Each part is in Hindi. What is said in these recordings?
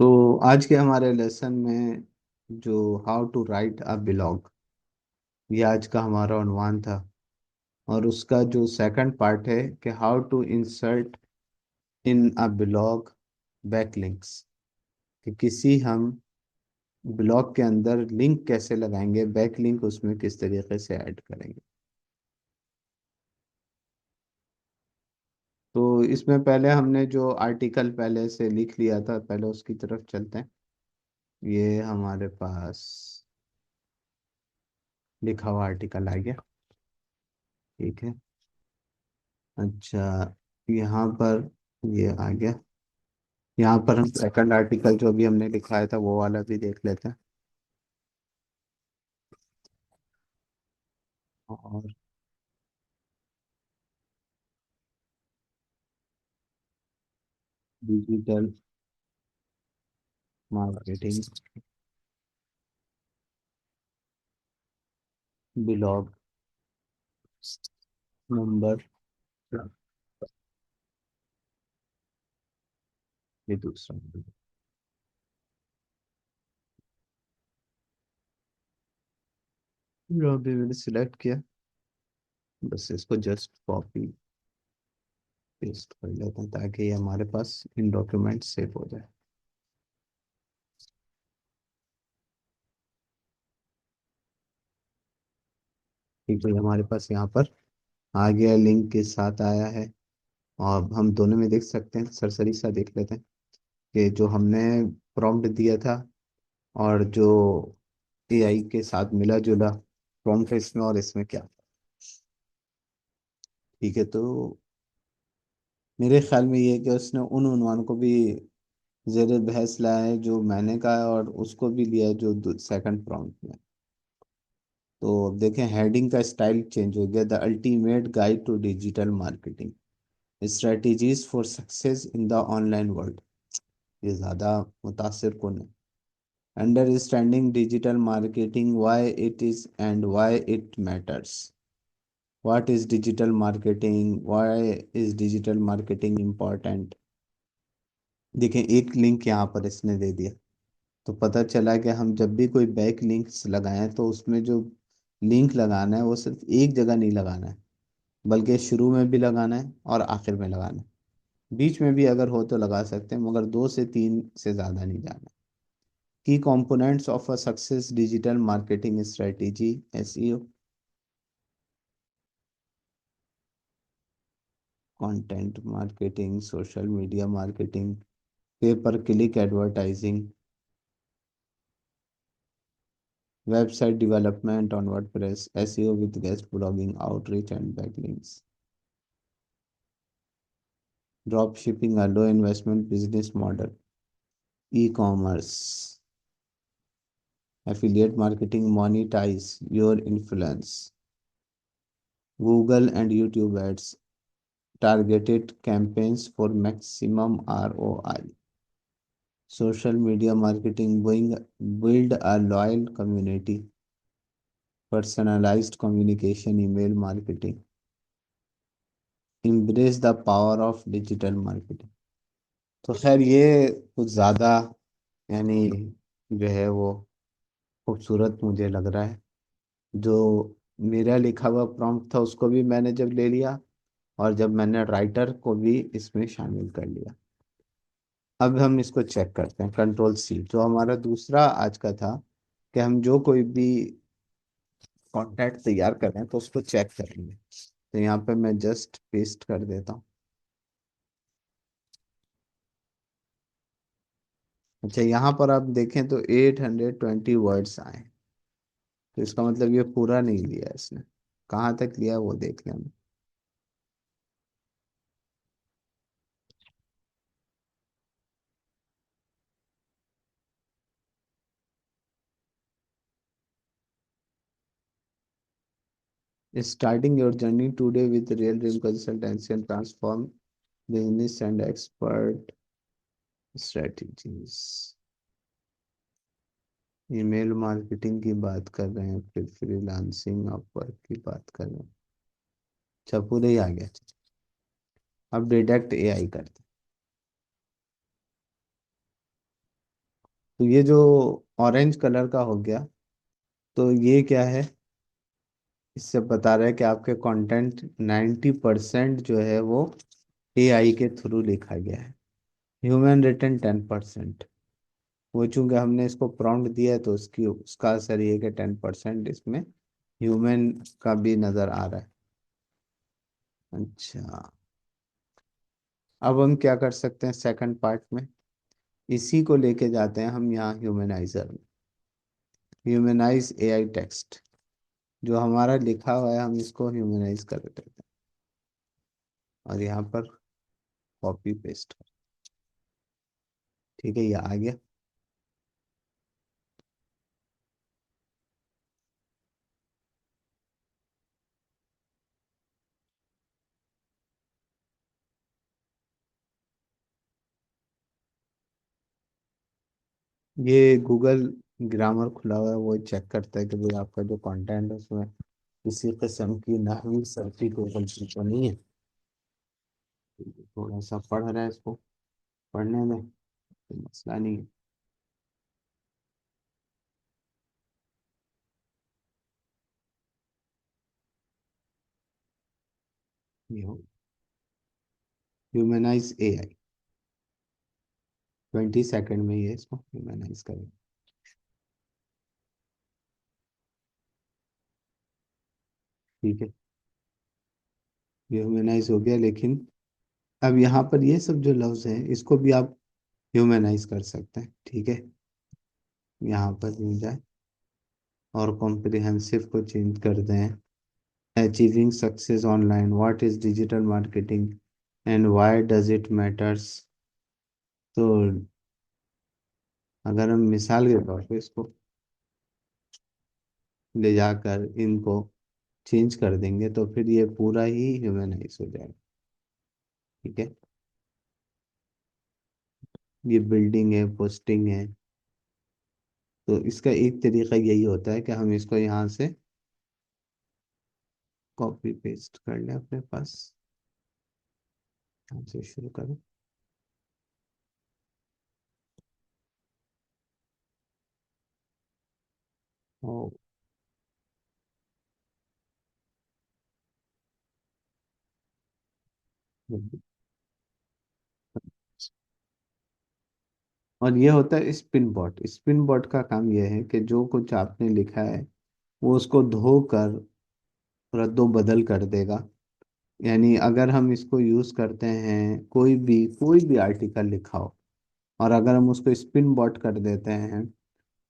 तो आज के हमारे लेसन में जो how to write a blog, ये आज का हमारा उन्वान था। और उसका जो सेकंड पार्ट है कि how to insert in a blog backlinks, कि किसी हम ब्लॉग के अंदर लिंक कैसे लगाएंगे, बैकलिंक उसमें किस तरीके से ऐड करेंगे। तो इसमें पहले हमने जो आर्टिकल पहले से लिख लिया था, पहले उसकी तरफ चलते हैं। ये हमारे पास लिखा हुआ आर्टिकल आ गया। ठीक है। अच्छा, यहाँ पर ये आ गया। यहाँ पर हम सेकंड आर्टिकल जो भी हमने लिखाया था वो वाला भी देख लेते हैं। और डिजिटल मार्केटिंग ब्लॉग नंबर, ये दूसरा। जो अभी मैंने सिलेक्ट किया, बस इसको जस्ट कॉपी पेस्ट कर लेते हैं ताकि ये हमारे पास इन डॉक्यूमेंट सेव हो जाए। ठीक है, हमारे पास यहाँ पर आ गया, लिंक के साथ आया है। और हम दोनों में देख सकते हैं, सरसरी सा देख लेते हैं कि जो हमने प्रॉम्प्ट दिया था और जो एआई के साथ मिला जुला प्रॉम्प्ट है इसमें और इसमें क्या। ठीक है, तो मेरे ख्याल में ये है कि उसने उन उन्वान को भी जेर बहस लाया है जो मैंने कहा है, और उसको भी लिया है जो सेकंड प्रॉम्प्ट में। तो अब देखें, हेडिंग का स्टाइल चेंज हो गया, the ultimate guide to digital marketing strategies for success in the online world. ये ज़्यादा मुतासिर कौन है। Understanding digital marketing, why it is and why it matters. What is digital marketing, why is digital marketing important. देखें, एक लिंक यहाँ पर इसने दे दिया, तो पता चला कि हम जब भी कोई बैक लिंक्स लगाएं तो उसमें जो लिंक लगाना है वो सिर्फ एक जगह नहीं लगाना है, बल्कि शुरू में भी लगाना है और आखिर में लगाना है। बीच में भी अगर हो तो लगा सकते हैं, मगर दो से तीन से ज़्यादा नहीं जाना। की components of a success digital marketing strategy, SEO. Content marketing, social media marketing, पे पर click advertising, website development on WordPress, SEO with guest blogging, outreach and backlinks, drop shipping, a low investment business model, e-commerce, affiliate marketing, monetize your influence, Google and YouTube ads, targeted campaigns for maximum ROI, social media marketing, build a loyal community, personalized communication, email marketing, embrace the power of digital marketing। तो खैर ये कुछ ज़्यादा, यानी जो है वो खूबसूरत मुझे लग रहा है। जो मेरा लिखा हुआ प्रॉम्प्ट था उसको भी मैंने जब ले लिया, और जब मैंने राइटर को भी इसमें शामिल कर लिया। अब हम इसको चेक करते हैं, कंट्रोल सी, जो हमारा दूसरा आज का था कि हम जो कोई भी कंटेंट तैयार कर रहे हैं तो उसको चेक करेंगे। तो यहाँ पे मैं जस्ट पेस्ट कर देता हूँ। अच्छा, यहाँ पर आप देखें तो 820 वर्ड्स आए। तो इसका मतलब ये पूरा नहीं लिया इसने, कहाँ तक लिया वो देख लें। Starting your journey today with real dream consultancy and transform business and expert strategies. Email marketing की बात कर रहे हैं, फिर फ्रीलांसिंग अपवर्क की बात कर रहे हैं। अच्छा, पूरे ही आ गया। अब डिडक्ट एआई करते तो ये जो ऑरेंज कलर का हो गया, तो ये क्या है, इससे बता रहा है कि आपके कंटेंट 90% जो है वो एआई के थ्रू लिखा गया है, ह्यूमन रिटन 10%। वो चूंकि हमने इसको प्रॉम्प्ट दिया है तो उसकी उसका असर ये है कि 10% इसमें ह्यूमन का भी नजर आ रहा है। अच्छा, अब हम क्या कर सकते हैं सेकंड पार्ट में, इसी को लेके जाते हैं हम यहाँ ह्यूमनाइजर में। ह्यूमनाइज एआई टेक्स्ट, जो हमारा लिखा हुआ है हम इसको ह्यूमनाइज कर देते हैं और यहाँ पर कॉपी पेस्ट। ठीक है, ये आ गया। ये गूगल ग्रामर खुला हुआ है, वो चेक करता है कि भाई आपका जो कंटेंट है उसमें किसी किस्म की नाहवी सर्फी कोई गलती तो नहीं है। थोड़ा सा पढ़ रहा है, इसको पढ़ने में कोई मसला नहीं है। ये हो ह्यूमनाइज एआई, 20 सेकंड में ये इसको ह्यूमनाइज करें। ठीक है, ये ह्यूमनाइज हो गया, लेकिन अब यहाँ पर ये सब जो लफ्ज हैं इसको भी आप ह्यूमनाइज कर सकते हैं। ठीक है, यहाँ पर मिल जाए और कॉम्प्रिहेंसिव को चेंज कर दें। Achieving success online, what is digital marketing and why does it matters. तो अगर हम मिसाल के तौर पे इसको ले जाकर इनको चेंज कर देंगे तो फिर ये पूरा ही ह्यूमनाइज हो जाएगा। ठीक है, ये बिल्डिंग है, पोस्टिंग है, तो इसका एक तरीका यही होता है कि हम इसको यहाँ से कॉपी पेस्ट कर लें अपने पास। यहाँ से शुरू करें। और और ये होता है स्पिन बॉट। स्पिन बॉट का काम यह है कि जो कुछ आपने लिखा है वो उसको धोकर रद्दो बदल कर देगा। यानी अगर हम इसको यूज करते हैं, कोई भी आर्टिकल लिखा हो और अगर हम उसको स्पिन बॉट कर देते हैं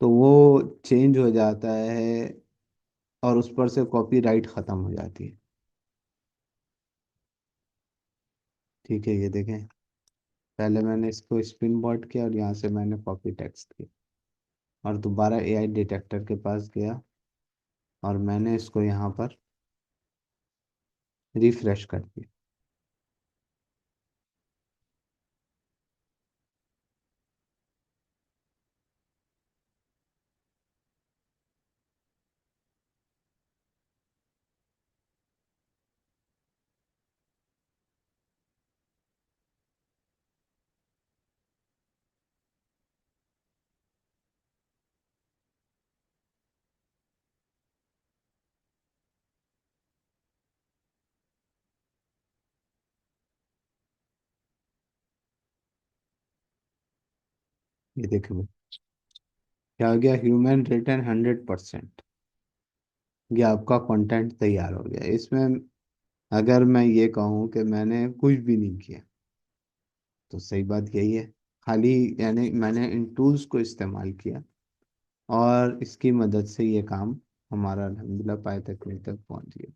तो वो चेंज हो जाता है और उस पर से कॉपीराइट खत्म हो जाती है। ठीक है, ये देखें, पहले मैंने इसको स्पिन बॉट किया और यहाँ से मैंने कॉपी टेक्स्ट किया और दोबारा एआई डिटेक्टर के पास गया और मैंने इसको यहाँ पर रिफ्रेश कर दिया। ये देखिए क्या हो गया, ह्यूमन रिटर्न 100%। ये आपका कंटेंट तैयार हो गया इसमें। अगर मैं ये कहूँ कि मैंने कुछ भी नहीं किया तो सही बात यही है, खाली यानी मैंने इन टूल्स को इस्तेमाल किया और इसकी मदद से ये काम हमारा अल्हम्दुलिल्लाह पाए तकमील तक पहुंच गया।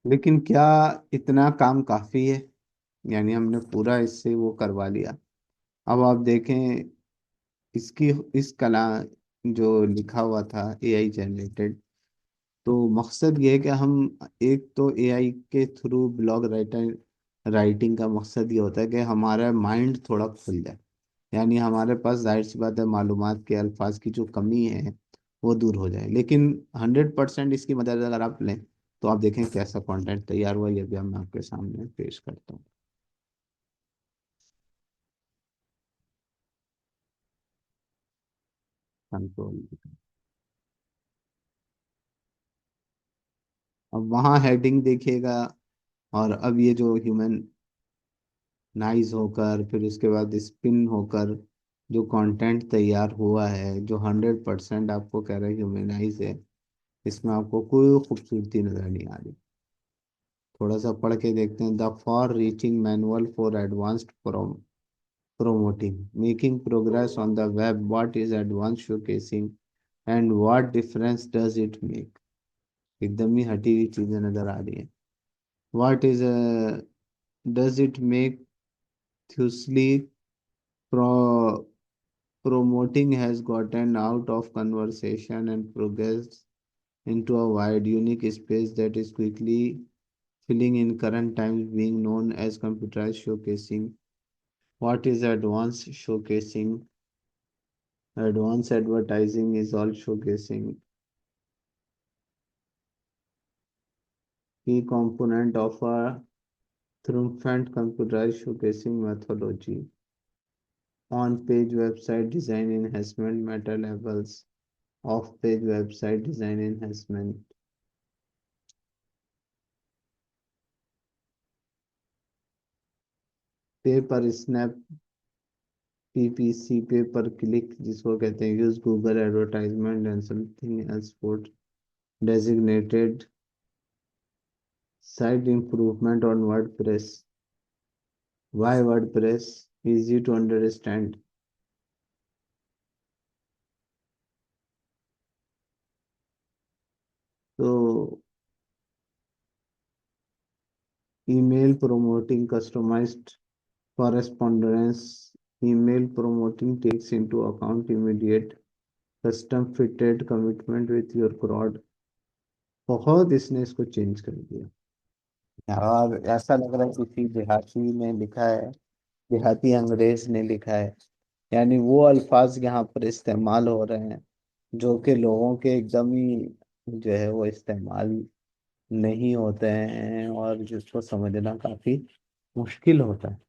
लेकिन क्या इतना काम काफ़ी है? यानी हमने पूरा इससे वो करवा लिया। अब आप देखें इसकी इस कला जो लिखा हुआ था एआई जनरेटेड। तो मकसद ये है कि हम, एक तो एआई के थ्रू ब्लॉग राइटर राइटिंग का मकसद ये होता है कि हमारा माइंड थोड़ा खुल जाए। यानी हमारे पास जाहिर सी बात है मालूमात के अल्फाज की जो कमी है वो दूर हो जाए। लेकिन 100% इसकी मदद अगर आप लें तो आप देखें कैसा कंटेंट तैयार हुआ, ये भी हम आपके सामने पेश करता हूँ। कंट्रोल। अब वहाँ हेडिंग देखिएगा, और अब ये जो ह्यूमन नाइज होकर फिर उसके बाद स्पिन होकर जो कंटेंट तैयार हुआ है, जो 100% आपको कह रहा है ह्यूमनाइज है, इसमें आपको कोई खूबसूरती नजर नहीं आ रही। थोड़ा सा पढ़ के देखते हैं। The for reaching manual for advanced promoting making progress on the web, what is advanced showcasing and what difference does it make। एकदम ही हटी हुई चीजें नजर आ रही हैं। what is does it make thusly pro promoting has gotten out of conversation and progressed into a wide unique space that is quickly filling in current times, being known as computerized showcasing। What is advanced showcasing? Advanced advertising is all showcasing, key component of a triumphant computerized showcasing methodology. On-page website design enhancement, meta levels, off-page website design enhancement, पे पर स्नैप, पीपीसी, पे पर क्लिक जिसको कहते हैं, use Google advertisement and something else for designated site improvement on WordPress. Why WordPress? Easy to understand. तो email promoting customized correspondence, email promoting takes into account immediate custom fitted commitment with your crowd। बहुत इसने इसको चेंज कर दिया। और ऐसा लग रहा है किसी देहाती ने लिखा है, देहाती अंग्रेज ने लिखा है। यानी वो अल्फाज यहाँ पर इस्तेमाल हो रहे हैं जो कि लोगों के एकदम ही जो है वो इस्तेमाल नहीं होते हैं, और जिसको समझना काफी मुश्किल होता है।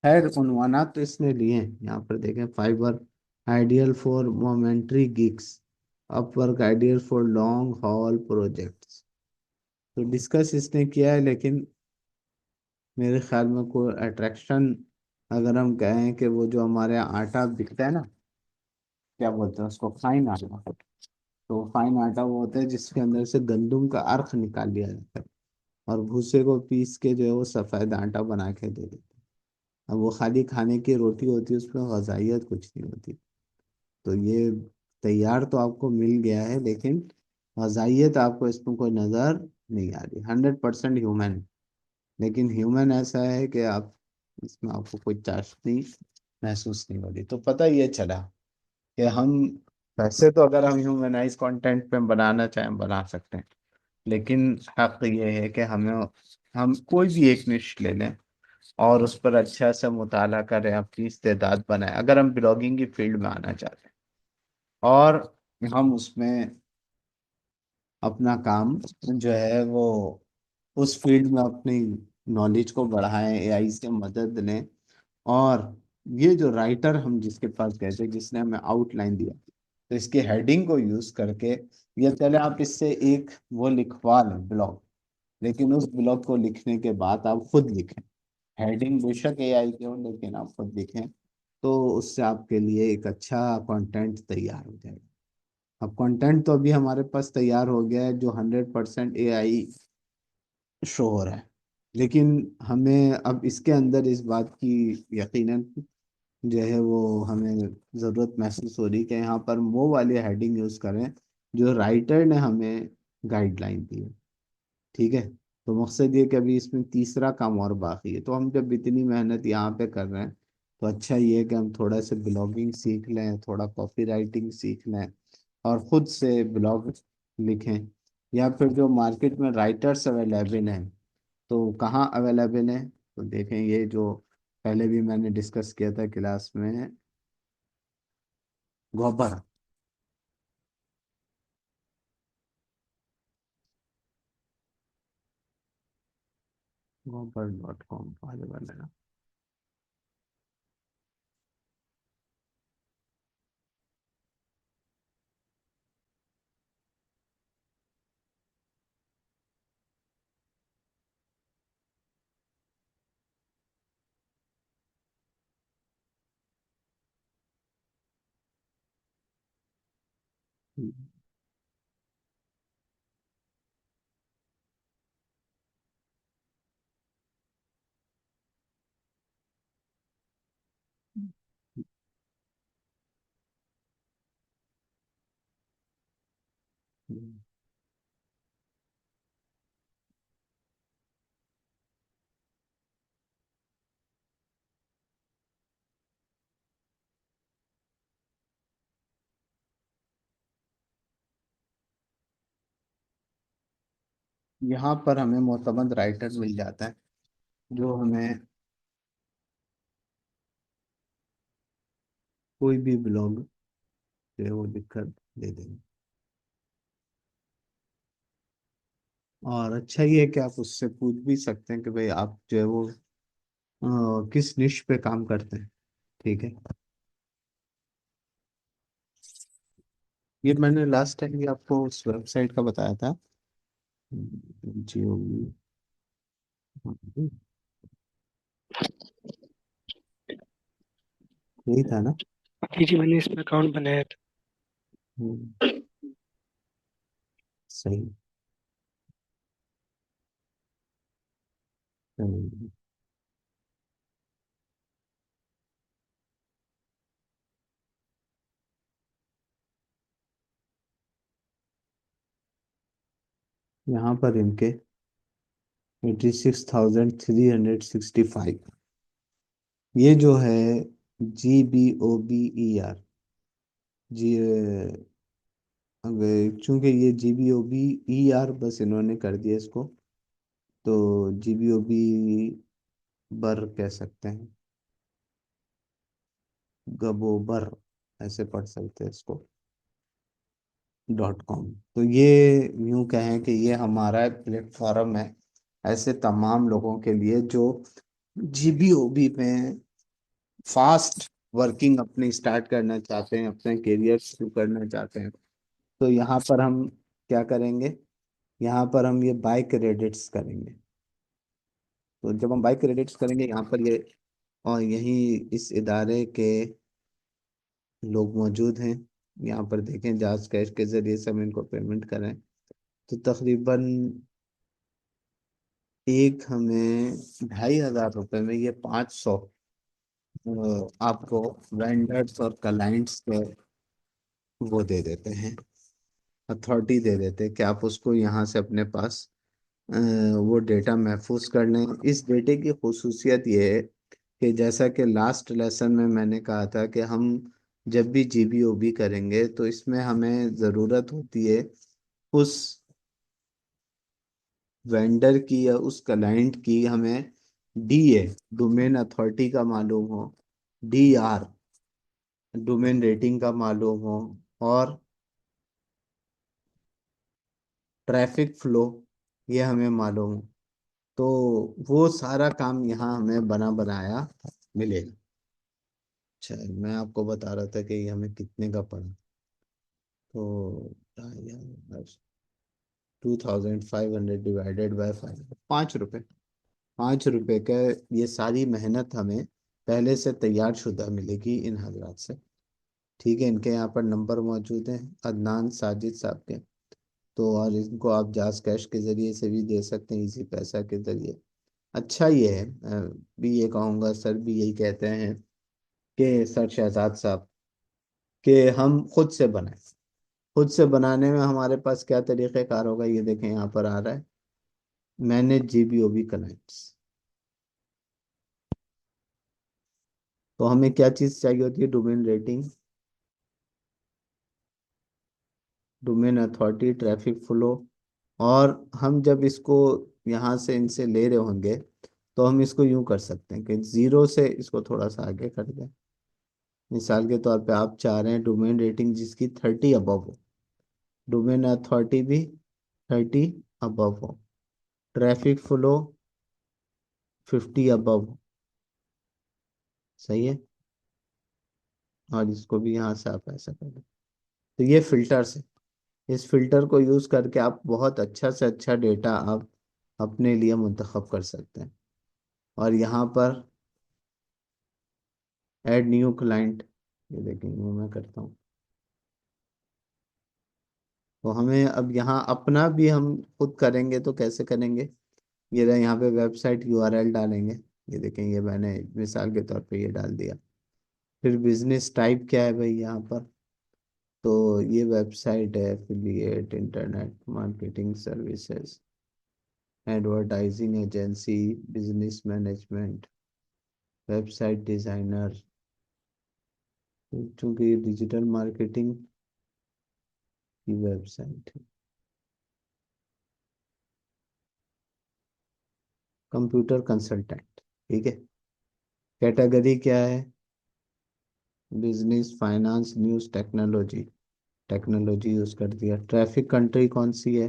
खैर उन्वानात तो इसने लिए हैं, यहाँ पर देखें। Fibre ideal for momentary gigs, Upwork ideal for long haul projects. तो डिस्कस इसने किया है, लेकिन मेरे ख्याल में कोई अट्रैक्शन, अगर हम कहें कि वो जो हमारे यहाँ आटा बिकता है ना, क्या बोलते हैं उसको, फाइन आटा। तो फाइन आटा वो होता है जिसके अंदर से गंदुम का अर्क निकाल लिया जाता है, और भूसे को पीस के जो है वो सफ़ेद आटा बना के दे देते हैं। अब वो खाली खाने की रोटी होती है, उसमें गजाइयत कुछ नहीं होती। तो ये तैयार तो आपको मिल गया है, लेकिन गजाइयत आपको इसमें कोई नज़र नहीं आ रही। 100% ह्यूमन, लेकिन ह्यूमन ऐसा है कि आप इसमें आपको कोई चाशनी महसूस नहीं हो रही। तो पता ये चला कि हम, वैसे तो अगर हम ह्यूमनाइज कंटेंट पे बनाना चाहें बना सकते हैं, लेकिन हक ये है कि हमें, हम कोई भी एक निश ले लें और उस पर अच्छा से मुताला करें, अपनी इस्तेदाद बनाएं। अगर हम ब्लॉगिंग की फील्ड में आना चाहते हैं और हम उसमें अपना काम जो है वो उस फील्ड में अपनी नॉलेज को बढ़ाएं, एआई से मदद लें, और ये जो राइटर हम जिसके पास गए थे जिसने हमें आउटलाइन दिया, तो इसके हेडिंग को यूज करके, ये चले आप इससे एक वो लिखवा लें ब्लॉग, लेकिन उस ब्लॉग को लिखने के बाद आप खुद लिखें। हेडिंग बेशक एआई के हो, लेकिन आप खुद लिखें, तो उससे आपके लिए एक अच्छा कंटेंट तैयार हो जाएगा। अब कंटेंट तो अभी हमारे पास तैयार हो गया है जो 100% एआई शो हो रहा है, लेकिन हमें अब इसके अंदर इस बात की यकीनन जो है वो हमें ज़रूरत महसूस हो रही कि यहाँ पर वो वाली हेडिंग यूज़ करें जो राइटर ने हमें गाइडलाइन दी है। ठीक है। तो मकसद ये कि अभी इसमें तीसरा काम और बाकी है। तो हम जब इतनी मेहनत यहाँ पे कर रहे हैं, तो अच्छा ये है कि हम थोड़ा सा ब्लॉगिंग सीख लें, थोड़ा कॉपी राइटिंग सीख लें और खुद से ब्लॉग लिखें। या फिर जो मार्केट में राइटर्स अवेलेबल हैं, तो कहाँ अवेलेबल हैं, तो देखें ये जो पहले भी मैंने डिस्कस किया था क्लास में, गोबर, gobar.com अवेलेबल है। यहाँ पर हमें मोतमद राइटर मिल जाता है जो हमें कोई भी ब्लॉग जो है वो लिखकर दे देंगे। और अच्छा ये है कि आप उससे पूछ भी सकते हैं कि भाई आप जो है वो किस निश पे काम करते हैं। ठीक है, ये मैंने लास्ट टाइम भी आपको उस वेबसाइट का बताया था, जियो, यही था ना। जी जी, मैंने इसमें अकाउंट बनाया था। हम्म, सही, सही। यहाँ पर इनके 86,365, ये जो है GBOBER, जी, अब चूंकि ये GBOBER बस इन्होंने कर दिया इसको, तो GBOB बर कह सकते हैं, गबोबर ऐसे पढ़ सकते हैं इसको, .com। तो ये यूं कहें कि ये हमारा प्लेटफॉर्म है ऐसे तमाम लोगों के लिए जो GBOB में फास्ट वर्किंग अपनी स्टार्ट करना चाहते हैं, अपने करियर शुरू करना चाहते हैं। तो यहाँ पर हम क्या करेंगे, यहाँ पर हम ये बाय क्रेडिट्स करेंगे। तो जब हम बाय क्रेडिट्स करेंगे यहाँ पर ये, और यही इस इदारे के लोग मौजूद हैं, यहाँ पर देखें जाज कैश के जरिए से हम इनको पेमेंट करें तो तकरीबन एक हमें 2,500 रुपये में ये 500 आपको वेंडर्स और क्लाइंट्स के वो दे देते हैं, अथॉरिटी दे देते हैं कि आप उसको यहाँ से अपने पास वो डेटा महफूज कर लें। इस डेटे की खुसूसियत ये है कि जैसा कि लास्ट लेसन में मैंने कहा था कि हम जब भी GBOB करेंगे तो इसमें हमें ज़रूरत होती है उस वेंडर की या उस क्लाइंट की, हमें DA, डोमेन अथॉरिटी का मालूम हो, DR, डोमेन रेटिंग का मालूम हो, और ट्रैफिक फ्लो ये हमें मालूम हो। तो वो सारा काम यहाँ हमें बना बनाया मिलेगा। अच्छा, मैं आपको बता रहा था कि ये हमें कितने का पड़ा, तो 2,500 डिवाइडेड बाय 5, 5 रुपये, 5 रुपये का ये सारी मेहनत हमें पहले से तैयार शुदा मिलेगी इन हजरात से। ठीक है, इनके यहाँ पर नंबर मौजूद हैं, अदनान साजिद साहब के। तो और इनको आप जास कैश के ज़रिए से भी दे सकते हैं, इजी पैसा के ज़रिए। अच्छा ये है, भी ये कहूँगा, सर भी यही कहते हैं कि सर शहजाद साहब, कि हम खुद से बनाएं। खुद से बनाने में हमारे पास क्या तरीक़ेकार होगा, ये देखें यहाँ पर आ रहा है, मैनेज GBOB क्लाइंट्स। तो हमें क्या चीज़ चाहिए होती है? Domain rating, domain authority, traffic flow. और हम जब इसको यहाँ से इनसे ले रहे होंगे तो हम इसको यूं कर सकते हैं कि जीरो से इसको थोड़ा सा आगे कर दें। मिसाल के तौर पे आप चाह रहे हैं डोमेन रेटिंग जिसकी 30 अबव हो, डोमेन अथॉरिटी भी 30 अबव हो, ट्रैफिक फ्लो 50 अबव हो। सही है। और इसको भी यहाँ से आप ऐसा कर दें। तो ये फिल्टर्स है। इस फिल्टर को यूज करके आप बहुत अच्छा से अच्छा डेटा आप अपने लिए मुंतखब कर सकते हैं। और यहाँ पर ऐड न्यू क्लाइंट, ये देखेंगे वो मैं करता हूँ। तो हमें अब यहाँ अपना भी हम खुद करेंगे तो कैसे करेंगे? ये रहा, यहाँ पे वेबसाइट यूआरएल डालेंगे। ये देखें, ये मैंने मिसाल के तौर पे ये डाल दिया। फिर बिजनेस टाइप क्या है भाई यहाँ पर? तो ये वेबसाइट है, affiliate, internet marketing services, advertising agency, business management, website designer, चूंकि डिजिटल मार्केटिंग की वेबसाइट है। कंप्यूटर कंसल्टेंट, ठीक है। कैटेगरी क्या है? Business, finance, news, technology. Technology use कर दिया। ट्रैफिक कंट्री कौन सी है,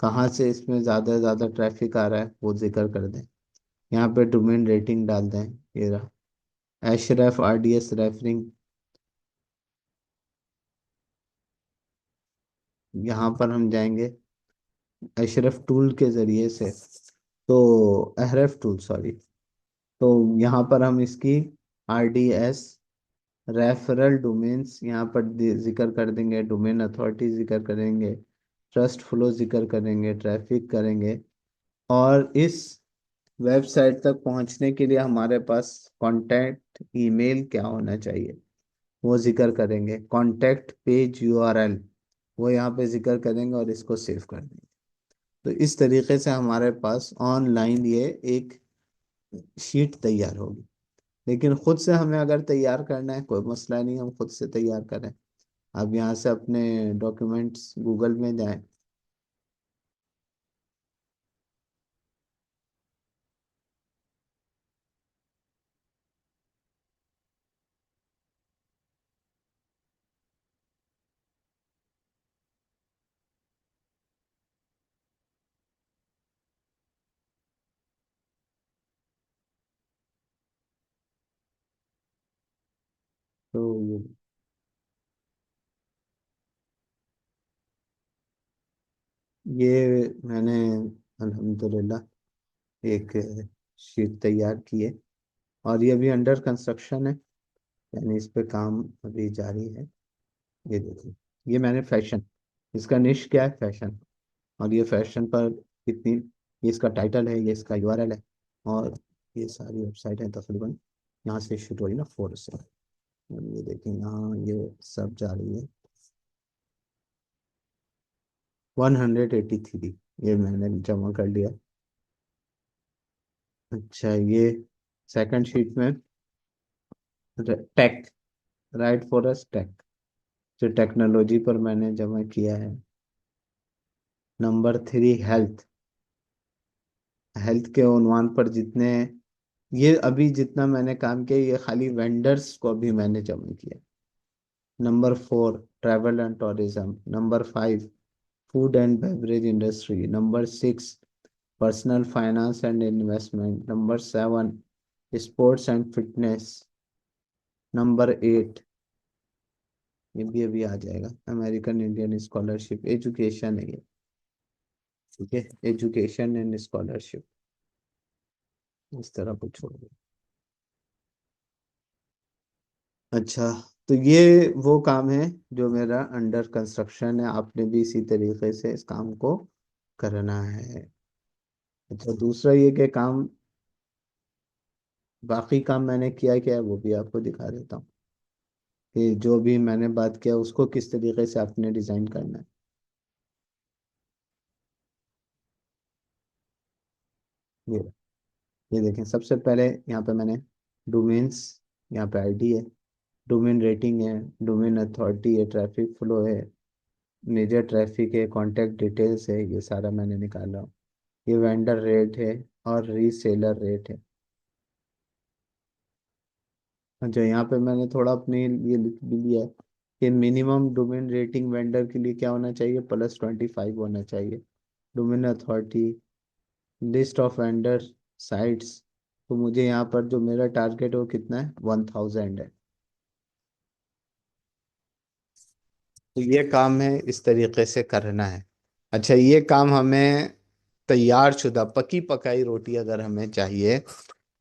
कहाँ से इसमें ज़्यादा से ज़्यादा ट्रैफिक आ रहा है वो जिक्र कर दें। यहाँ पे डोमेन रेटिंग डाल दें। ये रहा, एशरेफ, आरडीएस रेफरिंग। यहाँ पर हम जाएंगे एशरेफ टूल के ज़रिए से। तो अहरफ टूल, सॉरी। तो यहाँ पर हम इसकी आरडीएस रेफरल डोमेन्स यहाँ पर जिक्र कर देंगे, डोमेन अथॉरिटी जिक्र करेंगे, ट्रस्ट फ्लो जिक्र करेंगे, ट्रैफिक करेंगे। और इस वेबसाइट तक पहुंचने के लिए हमारे पास कॉन्टैक्ट ईमेल क्या होना चाहिए वो जिक्र करेंगे, कॉन्टैक्ट पेज यूआरएल वो यहाँ पे जिक्र करेंगे और इसको सेव कर देंगे। तो इस तरीके से हमारे पास ऑनलाइन ये एक शीट तैयार होगी। लेकिन खुद से हमें अगर तैयार करना है कोई मसला नहीं, हम खुद से तैयार करें। अब यहाँ से अपने डॉक्यूमेंट्स गूगल में जाएं। तो ये मैंने अल्हम्दुलिल्लाह एक शीट तैयार की है और ये अभी अंडर कंस्ट्रक्शन है, यानी इस पे काम अभी जारी है। ये देखिए, ये मैंने फैशन, इसका निश क्या है? फैशन। और ये फैशन पर कितनी, ये इसका टाइटल है, ये इसका यूआरएल है। और ये सारी वेबसाइट है तकरीबन, यहाँ से शुरू हुई ना, 4 से। और ये देखें यहाँ ये सब जा रही है 183। ये मैंने जमा कर लिया। अच्छा, ये सेकंड शीट में tech, right for us tech, जो टेक्नोलॉजी पर मैंने जमा किया है। नंबर 3 हेल्थ, हेल्थ के उन्वान पर जितने, ये अभी जितना मैंने काम किया ये खाली वेंडर्स को अभी मैंने जमा किया। Number 4 travel and tourism, number 5 food and beverage industry, number 6 personal finance and investment, number 7 sports and fitness, number 8, ये भी अभी आ जाएगा, अमेरिकन इंडियन स्कॉलरशिप, एजुकेशन है ये। ठीक है, एजुकेशन एंड स्कॉलरशिप, इस तरह कुछ छोड़। अच्छा, तो ये वो काम है जो मेरा अंडर कंस्ट्रक्शन है, आपने भी इसी तरीके से इस काम को करना है। अच्छा, दूसरा ये कि काम, बाकी काम मैंने किया क्या है वो भी आपको दिखा देता हूँ कि जो भी मैंने बात किया उसको किस तरीके से आपने डिजाइन करना है। ये ये देखें, सबसे पहले यहाँ पे मैंने डोमेन्स यहाँ पे आईडी है, डोमेन रेटिंग है, डोमेन अथॉरिटी है, ट्रैफिक फ्लो है, मेजर ट्रैफिक है, कॉन्टैक्ट डिटेल्स है, ये सारा मैंने निकाला हूँ। ये वेंडर रेट है और रीसेलर रेट है। अच्छा, यहाँ पे मैंने थोड़ा अपने लिए लिख भी लिया है कि मिनिमम डोमेन रेटिंग वेंडर के लिए क्या होना चाहिए, +25 होना चाहिए। Domain authority, list of vendor sites, तो मुझे यहाँ पर जो मेरा टारगेट है वो कितना है, 1000 है। तो ये काम है, इस तरीके से करना है। अच्छा, ये काम हमें तैयार शुदा पकी पकाई रोटी अगर हमें चाहिए,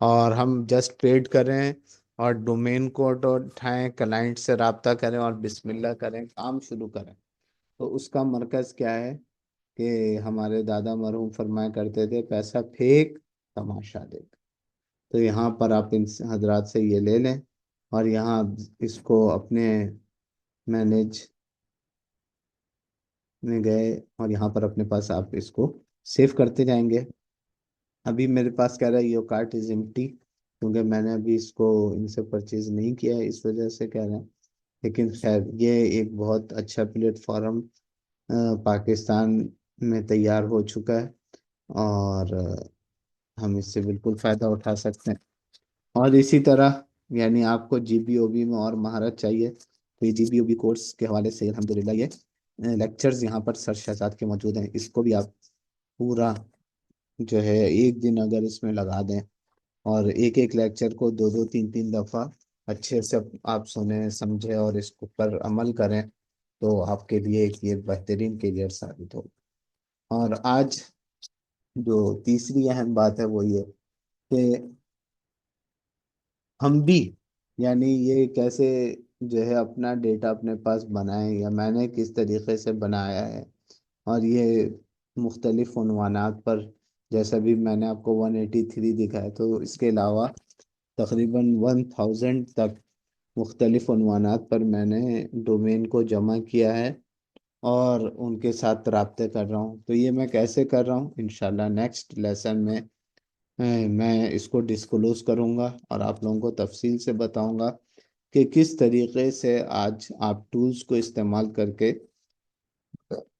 और हम जस्ट पेड करें और डोमेन कोड उठाएं, क्लाइंट से राब्ता करें और बिस्मिल्लाह करें, काम शुरू करें, तो उसका मरकज क्या है कि हमारे दादा मरहूम फरमाया करते थे, पैसा फेंक तमाशा देख। तो यहाँ पर आप इन हजरात से ये ले लें, और यहाँ इसको अपने मैनेज में गए, और यहाँ पर अपने पास आप इसको सेव करते जाएंगे। अभी मेरे पास कह रहा है योर कार्ट इज एम्प्टी, क्योंकि मैंने अभी इसको इनसे परचेज नहीं किया है, इस वजह से कह रहे हैं। लेकिन खैर, ये एक बहुत अच्छा प्लेटफॉर्म पाकिस्तान में तैयार हो चुका है, और हम इससे बिल्कुल फ़ायदा उठा सकते हैं। और इसी तरह, यानी आपको जीबीओबी में और महारत चाहिए, तो ये जीबीओबी कोर्स के हवाले से अल्हम्दुलिल्लाह ये लेक्चर्स यहाँ पर सर शहजाद के मौजूद हैं। इसको भी आप पूरा जो है एक दिन अगर इसमें लगा दें, और एक एक लेक्चर को दो दो तीन तीन दफ़ा अच्छे से आप सुने समझे और इसको पर अमल करें, तो आपके लिए एक ये बेहतरीन करियर साबित हो। और आज जो तीसरी अहम बात है वो ये कि हम भी, यानी ये कैसे जो है अपना डेटा अपने पास बनाएं, या मैंने किस तरीके से बनाया है, और ये मुख्तलिफ उन्वानात पर, जैसा भी मैंने आपको 183 दिखाया, तो इसके अलावा तकरीबन 1000 तक मुख्तलिफ उन्वानात पर मैंने डोमेन को जमा किया है, और उनके साथ रब्ते कर रहा हूँ। तो ये मैं कैसे कर रहा हूँ, इंशाल्लाह नेक्स्ट लेसन में मैं इसको डिस्क्लोज करूँगा, और आप लोगों को तफसील से बताऊँगा कि किस तरीके से आज आप टूल्स को इस्तेमाल करके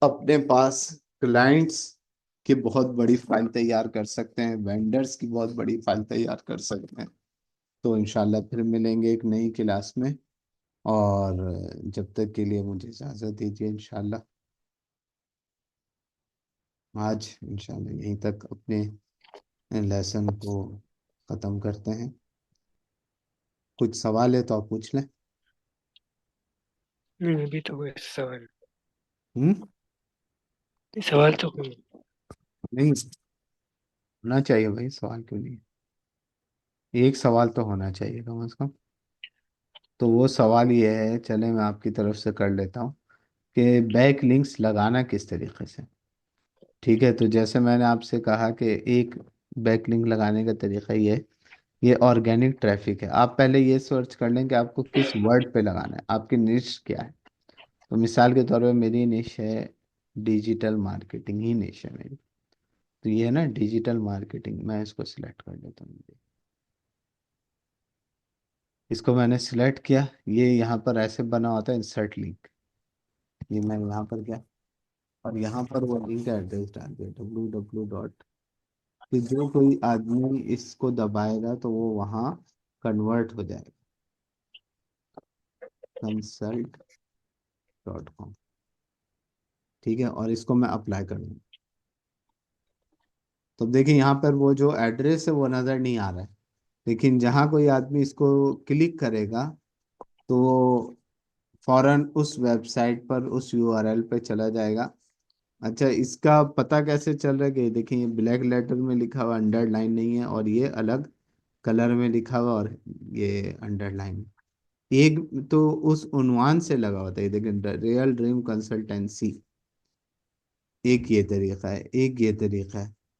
अपने पास क्लाइंट्स की बहुत बड़ी फाइल तैयार कर सकते हैं, वेंडर्स की बहुत बड़ी फाइल तैयार कर सकते हैं। तो इंशाल्लाह फिर मिलेंगे एक नई क्लास में, और जब तक के लिए मुझे इजाज़त दीजिए। इंशाल्लाह आज इंशाल्लाह यहीं तक अपने लेसन को ख़त्म करते हैं। कुछ सवाल है तो आप पूछ लें। नहीं, अभी तो कोई सवाल हम्म। सवाल तो कोई नहीं, होना चाहिए भाई, सवाल क्यों नहीं, एक सवाल तो होना चाहिए कम से कम। तो वो सवाल ये है, चले मैं आपकी तरफ से कर लेता हूँ कि बैक लिंक्स लगाना किस तरीके से। ठीक है, तो जैसे मैंने आपसे कहा कि एक बैक लिंक लगाने का तरीका ये ऑर्गेनिक ट्रैफिक है। आप पहले ये सर्च कर लें कि आपको किस वर्ड पे लगाना है, आपकी निश क्या है। तो मिसाल के तौर पे मेरी निश है डिजिटल मार्केटिंग, ही निश है मेरी। तो ये है ना डिजिटल मार्केटिंग, मैं इसको सिलेक्ट कर लेता हूँ। इसको मैंने सिलेक्ट किया, ये यहाँ पर ऐसे बना होता है इंसर्ट लिंक। ये मैं यहाँ पर गया, और यहाँ पर वो लिंक का एड्रेस डाल दिया, www. कि जो कोई आदमी इसको दबाएगा तो वो वहाँ कन्वर्ट हो जाएगा, consult.com। ठीक है, और इसको मैं अप्लाई कर दूँ, तो देखिए यहाँ पर वो जो एड्रेस है वो नज़र नहीं आ रहा है, लेकिन जहाँ कोई आदमी इसको क्लिक करेगा तो वो फौरन उस वेबसाइट पर, उस यूआरएल पे चला जाएगा। अच्छा, इसका पता कैसे चल रहा है कि देखिए ये ब्लैक लेटर में लिखा हुआ, अंडरलाइन नहीं है, और ये अलग कलर में लिखा हुआ, और ये अंडरलाइन। एक तो उस उन्वान से लगा होता है, देखिए रियल ड्रीम कंसल्टेंसी, एक ये तरीका है, एक ये तरीका है।